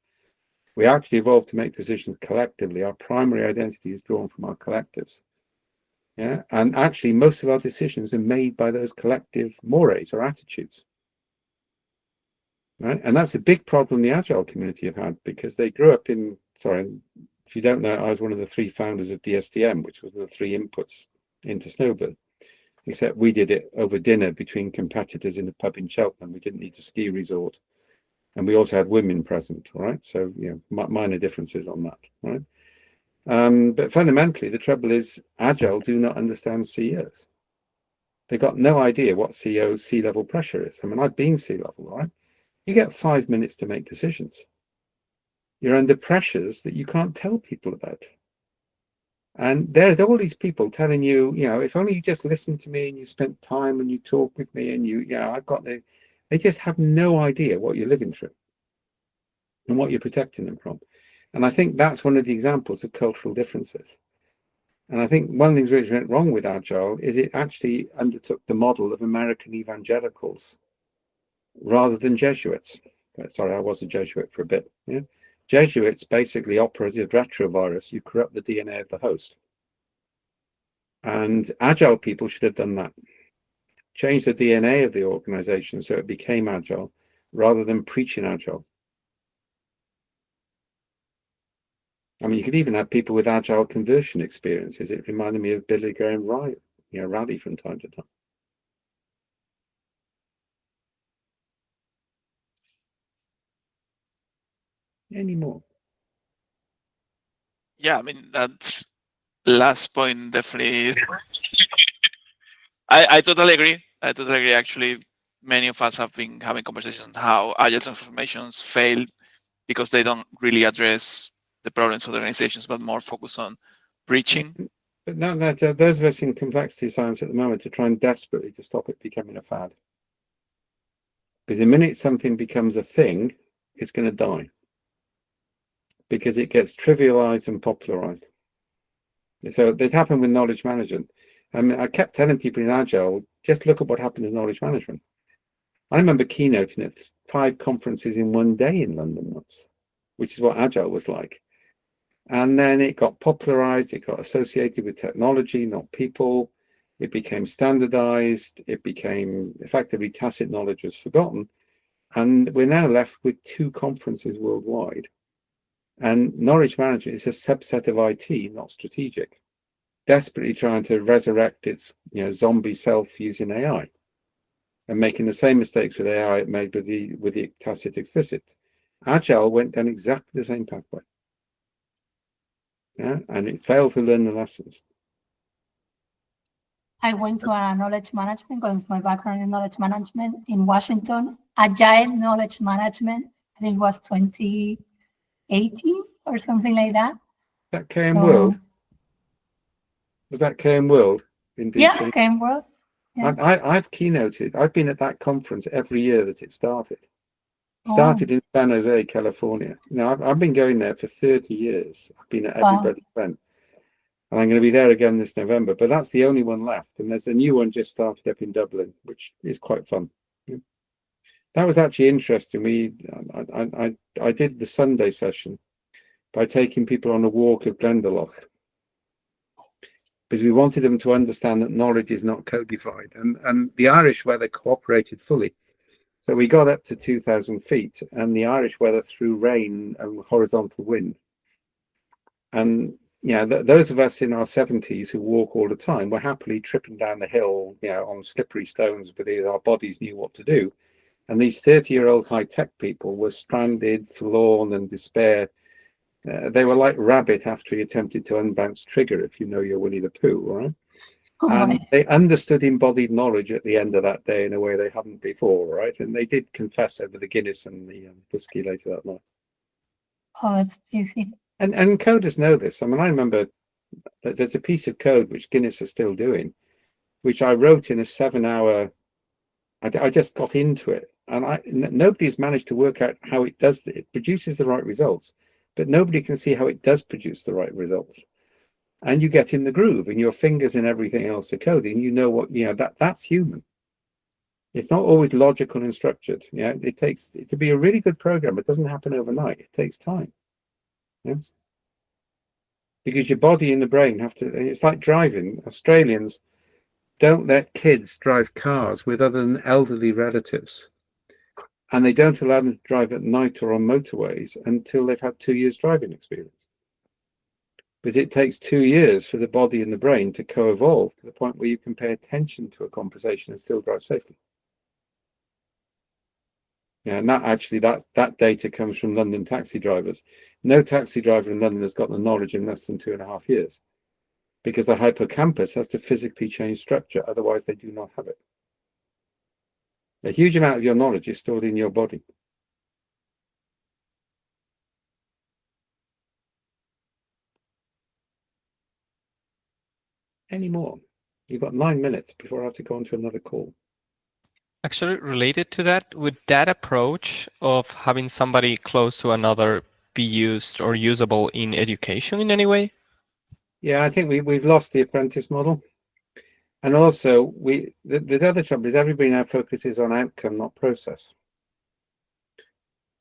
We actually evolved to make decisions collectively. Our primary identity is drawn from our collectives. And actually, most of our decisions are made by those collective mores or attitudes. Right? And that's a big problem the Agile community have had, because they grew up in, if you don't know, I was one of the 3 founders of DSDM, which was the 3 inputs into Snowbird. Except we did it over dinner between competitors in a pub in Cheltenham. We didn't need a ski resort. And we also had women present, right? So, minor differences on that, right? But fundamentally, the trouble is Agile do not understand CEOs. They got no idea what C-level pressure is. I've been C-level, right? You get 5 minutes to make decisions. You're under pressures that you can't tell people about. And there are all these people telling you, if only you just listened to me and you spent time and you talk with me and they just have no idea what you're living through and what you're protecting them from. And I think that's one of the examples of cultural differences. And I think one of the things which went wrong with Agile is it actually undertook the model of American evangelicals rather than Jesuits. Sorry, I was a Jesuit for a bit. Jesuits basically operate as retrovirus. You corrupt the DNA of the host. And Agile people should have done that. Change the DNA of the organization so it became Agile rather than preaching Agile. I mean, you could even have people with agile conversion experiences. It reminded me of Billy Graham Rally from time to time. Any more?
Yeah, I mean, that's last point definitely is. I totally agree. I totally agree. Actually, many of us have been having conversations on how agile transformations fail because they don't really address the problems of the organizations, but more focus on preaching.
But no, those of us in complexity science at the moment are trying desperately to stop it becoming a fad. Because the minute something becomes a thing, it's going to die. Because it gets trivialized and popularized. So this happened with knowledge management. I mean, I kept telling people in Agile, just look at what happened in knowledge management. I remember keynoting at 5 conferences in one day in London once, which is what Agile was like. And then it got popularized, it got associated with technology, not people. It became standardized, it became effectively tacit knowledge was forgotten. And we're now left with 2 conferences worldwide. And knowledge management is a subset of IT, not strategic, desperately trying to resurrect its zombie self using AI and making the same mistakes with AI it made with the tacit explicit. Agile went down exactly the same pathway. Yeah, and it failed to learn the lessons.
I went to a knowledge management because my background is knowledge management in Washington. Agile knowledge management, I think it was 2018 or something like that.
That KM World? Was that KM World in DC?
Yeah, KM World. Yeah.
I've keynoted. I've been at that conference every year that it started. Started in San Jose, California. Now, I've been going there for 30 years. I've been at every bloody event. And I'm going to be there again this November. But that's the only one left. And there's a new one just started up in Dublin, which is quite fun. Yeah. That was actually interesting. I did the Sunday session by taking people on a walk of Glendalough, because we wanted them to understand that knowledge is not codified. And the Irish weather cooperated fully. So we got up to 2,000 feet, and the Irish weather threw rain and horizontal wind. And those of us in our 70s who walk all the time were happily tripping down the hill, on slippery stones, because our bodies knew what to do. And these 30-year-old high-tech people were stranded, forlorn, and despair. They were like Rabbit after he attempted to unbounce Trigger, if you know your Winnie the Pooh, right? And they understood embodied knowledge at the end of that day in a way they hadn't before, right? And they did confess over the Guinness and the whiskey later that night.
Oh, it's easy.
And coders know this. I mean, I remember that there's a piece of code which Guinness is still doing, which I wrote in a 7-hour. I just got into it, and nobody's managed to work out how it does. It produces the right results, but nobody can see how it does produce the right results. And you get in the groove, and your fingers and everything else are coding. You know what? That's human. It's not always logical and structured. It takes to be a really good program. It doesn't happen overnight. It takes time. Because your body and the brain have to. It's like driving. Australians don't let kids drive cars with other than elderly relatives, and they don't allow them to drive at night or on motorways until they've had 2 years driving experience. Because it takes 2 years for the body and the brain to co-evolve to the point where you can pay attention to a conversation and still drive safely. And that data comes from London taxi drivers. No taxi driver in London has got the knowledge in less than 2.5 years, because the hippocampus has to physically change structure, otherwise they do not have it. A huge amount of your knowledge is stored in your body. Any more? You've got 9 minutes before I have to go on to another call.
Actually, related to that, would that approach of having somebody close to another be used or usable in education in any way?
Yeah, I think we've lost the apprentice model. And also, the other trouble is everybody now focuses on outcome, not process.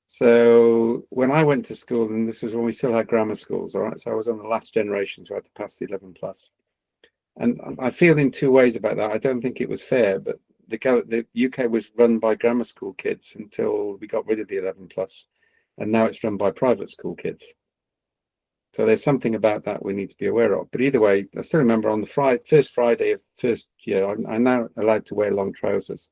So when I went to school, and this was when we still had grammar schools, all right? So I was on the last generation who had to pass the 11 plus. And I feel in 2 ways about that. I don't think it was fair, but the UK was run by grammar school kids until we got rid of the 11 plus. And now it's run by private school kids. So there's something about that we need to be aware of. But either way, I still remember on the first Friday of first year, I'm now allowed to wear long trousers.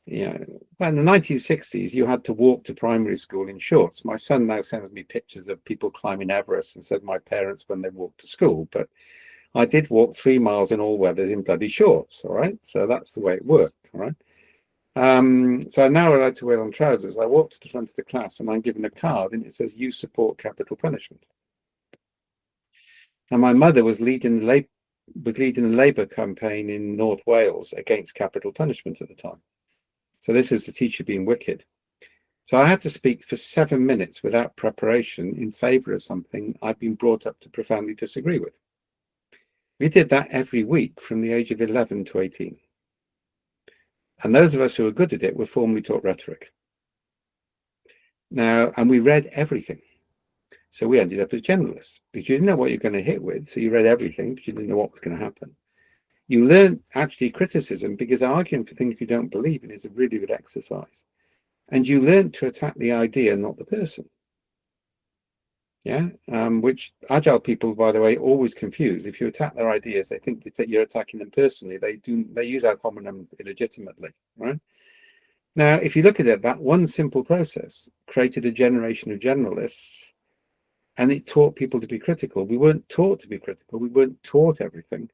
Yeah, well, in the 1960s, you had to walk to primary school in shorts. My son now sends me pictures of people climbing Everest and said my parents when they walked to school. But I did walk 3 miles in all weathers in bloody shorts. All right, so that's the way it worked. All right. So I'm now allowed to wear long trousers. I walk to the front of the class and I'm given a card and it says, "You support capital punishment." And my mother was leading the Labour campaign in North Wales against capital punishment at the time. So this is the teacher being wicked. So I had to speak for 7 minutes without preparation in favour of something I'd been brought up to profoundly disagree with. We did that every week from the age of 11 to 18. And those of us who were good at it were formally taught rhetoric. Now, and we read everything. So we ended up as generalists because you didn't know what you're going to hit with. So you read everything because you didn't know what was going to happen. You learn actually criticism because arguing for things you don't believe in is a really good exercise. And you learn to attack the idea, not the person. Yeah, which agile people, by the way, always confuse. If you attack their ideas, they think you're attacking them personally. They use ad hominem illegitimately, right? Now, if you look at it, that one simple process created a generation of generalists, and it taught people to be critical. We weren't taught to be critical. We weren't taught everything.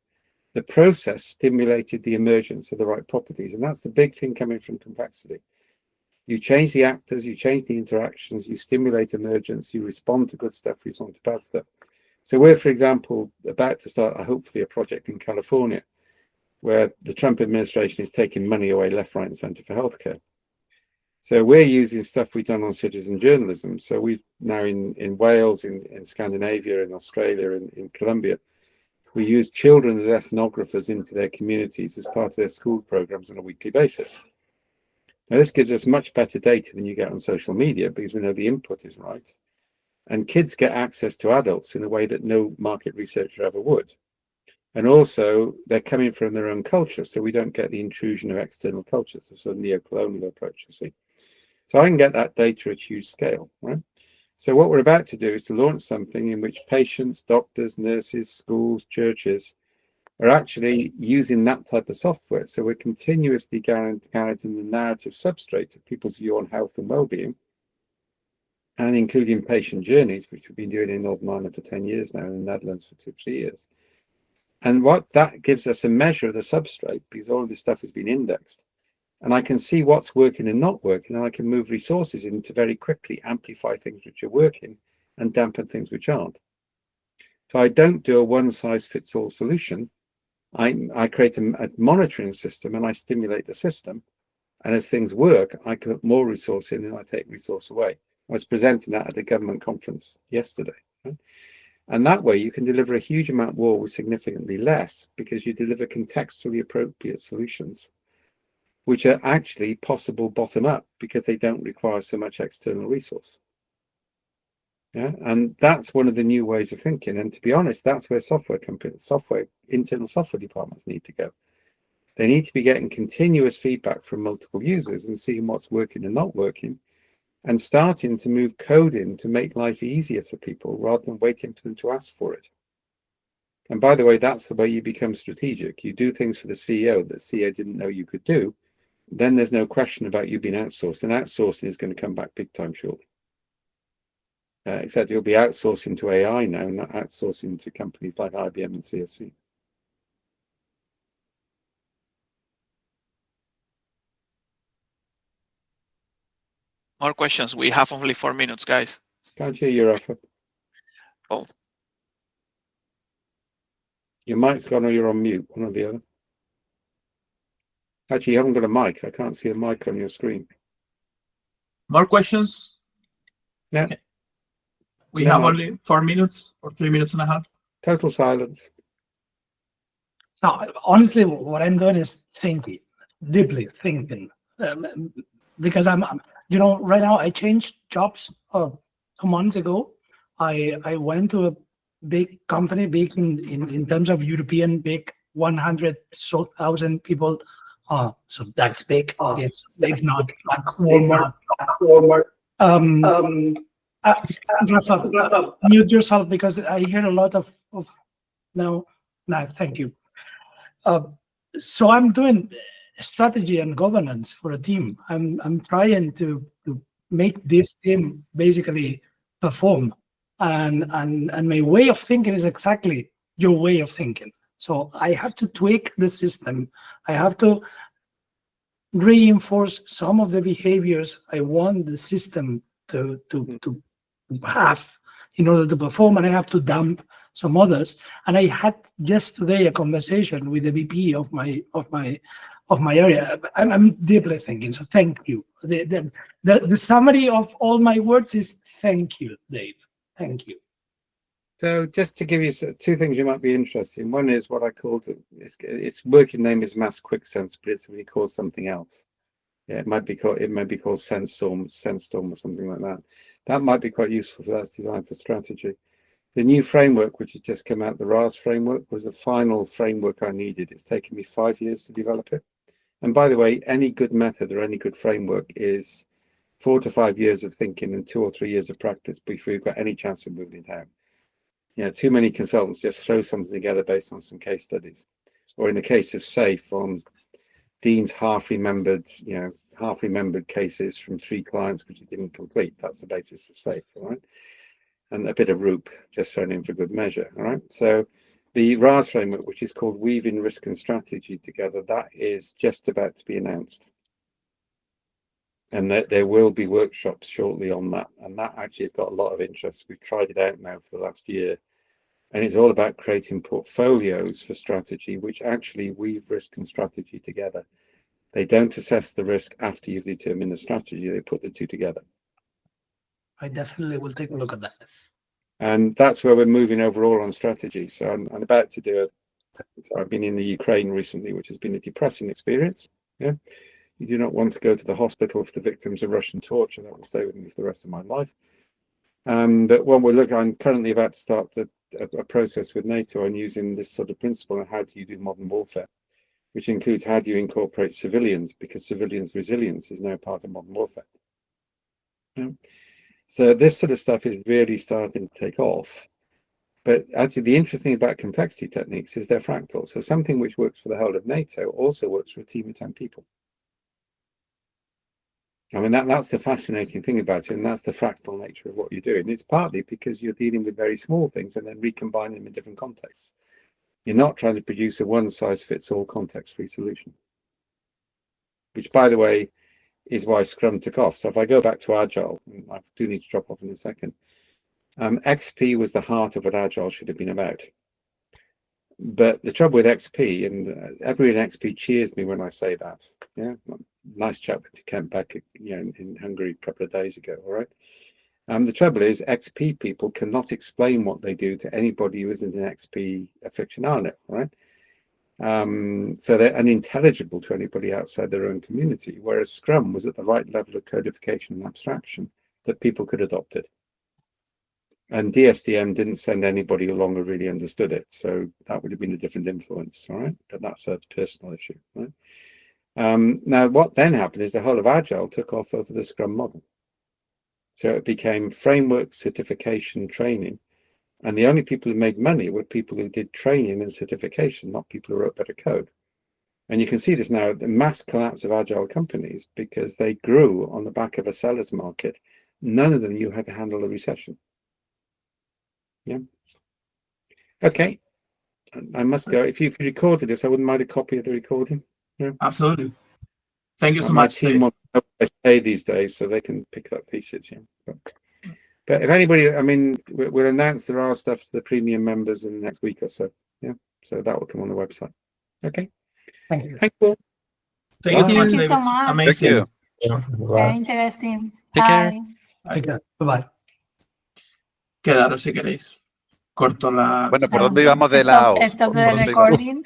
The process stimulated the emergence of the right properties, and that's the big thing coming from complexity. You change the actors, you change the interactions, you stimulate emergence, you respond to good stuff, you respond to bad stuff. So we're, for example, about to start hopefully a project in California where the Trump administration is taking money away left, right, and centre for healthcare. So we're using stuff we've done on citizen journalism. So we've now in Wales, in Scandinavia, in Australia, in Colombia, we use children as ethnographers into their communities as part of their school programs on a weekly basis. Now, this gives us much better data than you get on social media because we know the input is right. And kids get access to adults in a way that no market researcher ever would. And also, they're coming from their own culture, so we don't get the intrusion of external cultures, a sort of neo-colonial approach, you see. So I can get that data at huge scale, right? So what we're about to do is to launch something in which patients, doctors, nurses, schools, churches are actually using that type of software. So we're continuously guaranteeing the narrative substrate of people's view on health and well-being, and including patient journeys, which we've been doing in Northern Ireland for 10 years now, in the Netherlands for 2-3 years. And what that gives us a measure of the substrate, because all of this stuff has been indexed. And I can see what's working and not working, and I can move resources in to very quickly amplify things which are working and dampen things which aren't. So I don't do a one-size-fits-all solution. I create a monitoring system and I stimulate the system. And as things work, I put more resource in and I take resource away. I was presenting that at a government conference yesterday. Right? And that way you can deliver a huge amount more with significantly less because you deliver contextually appropriate solutions, which are actually possible bottom up because they don't require so much external resource. Yeah, and that's one of the new ways of thinking. And to be honest, that's where internal software departments need to go. They need to be getting continuous feedback from multiple users and seeing what's working and not working, and starting to move code in to make life easier for people rather than waiting for them to ask for it. And by the way, that's the way you become strategic. You do things for the CEO that the CEO didn't know you could do. Then there's no question about you being outsourced, and outsourcing is going to come back big time shortly. Except you'll be outsourcing to AI now, not outsourcing to companies like IBM and CSC.
More questions. We have only 4 minutes, guys.
Can't hear you, Rafa.
Oh.
Your mic's gone or you're on mute, one or the other. Actually, you haven't got a mic. I can't see a mic on your screen.
More questions?
No.
We have only 4 minutes or 3 minutes and a half.
Total silence.
No, honestly, what I'm doing is thinking, deeply thinking, because I'm, right now I changed jobs 2 months ago. I went to a big company, big in terms of European, big 100,000 people. So that's big. It's big, not like Walmart. Rafa, mute yourself because I hear a lot of no, thank you. So I'm doing strategy and governance for a team. I'm trying to make this team basically perform, and my way of thinking is exactly your way of thinking. So I have to tweak the system. I have to reinforce some of the behaviors I want the system to have in order to perform, and I have to dump some others. And I had just today a conversation with the VP of my area. I'm deeply thinking. So thank you. The summary of all my words is thank you, Dave. Thank you.
So just to give you two things you might be interested in. One is what I called its working name is Mass Quicksense, but it's really called something else. Yeah, it might be called SenseStorm or something like that. That might be quite useful for that's designed for strategy. The new framework, which has just come out, the RAS framework, was the final framework I needed. It's taken me 5 years to develop it. And by the way, any good method or any good framework is 4 to 5 years of thinking and 2 or 3 years of practice before you've got any chance of moving it out. Yeah, too many consultants just throw something together based on some case studies, or in the case of SAFE, on Dean's half-remembered cases from 3 clients which he didn't complete. That's the basis of SAFE, all right? And a bit of ROOP just thrown in for good measure, all right? So the RAS framework, which is called Weaving Risk and Strategy Together, that is just about to be announced. And there will be workshops shortly on that. And that actually has got a lot of interest. We've tried it out now for the last year. And it's all about creating portfolios for strategy, which actually weave risk and strategy together. They don't assess the risk after you've determined the strategy. They put the two together.
I definitely will take a look at that.
And that's where we're moving overall on strategy. So I'm about to do I've been in the Ukraine recently, which has been a depressing experience. Yeah. You do not want to go to the hospital for the victims of Russian torture. That will stay with me for the rest of my life. But when we look, I'm currently about to start a process with NATO on using this sort of principle on how do you do modern warfare, which includes how do you incorporate civilians, because civilians' resilience is now part of modern warfare. Yeah. So this sort of stuff is really starting to take off. But actually, the interesting thing about complexity techniques is they're fractal. So something which works for the whole of NATO also works for a team of 10 people. I mean, that's the fascinating thing about it, and that's the fractal nature of what you're doing. It's partly because you're dealing with very small things and then recombining them in different contexts. You're not trying to produce a one-size-fits-all context-free solution, which, by the way, is why Scrum took off. So if I go back to Agile, and I do need to drop off in a second, XP was the heart of what Agile should have been about. But the trouble with XP, and everyone in XP cheers me when I say that. Yeah, nice chat with Kent back, in Hungary a couple of days ago. All right. The trouble is, XP people cannot explain what they do to anybody who isn't an XP aficionado. Right. So they're unintelligible to anybody outside their own community. Whereas Scrum was at the right level of codification and abstraction that people could adopt it. And DSDM didn't send anybody along who really understood it. So that would have been a different influence, all right? But that's a personal issue, right? Now, what then happened is the whole of Agile took off over the Scrum model. So it became framework, certification, training. And the only people who made money were people who did training and certification, not people who wrote better code. And you can see this now, the mass collapse of Agile companies, because they grew on the back of a seller's market. None of them knew how to handle a recession. Yeah. Okay. I must go. If you've recorded this, I wouldn't mind a copy of the recording. Yeah.
Absolutely. Thank you so
My
much.
team wants to know what I say these days, so they can pick up pieces. Yeah. But if anybody, I mean, we'll announce there are stuff to the premium members in the next week or so. Yeah. So that will come on the website. Okay.
Thank you.
Thank you.
Thank you so much,
Thank you so
David.
much.
Amazing.
Very interesting.
Take care.
Bye.
Take care. Bye-bye.
Quedaros si queréis. Corto la...
Bueno, ¿por dónde íbamos de la...
Stop the
¿Por dónde íbamos?
recording.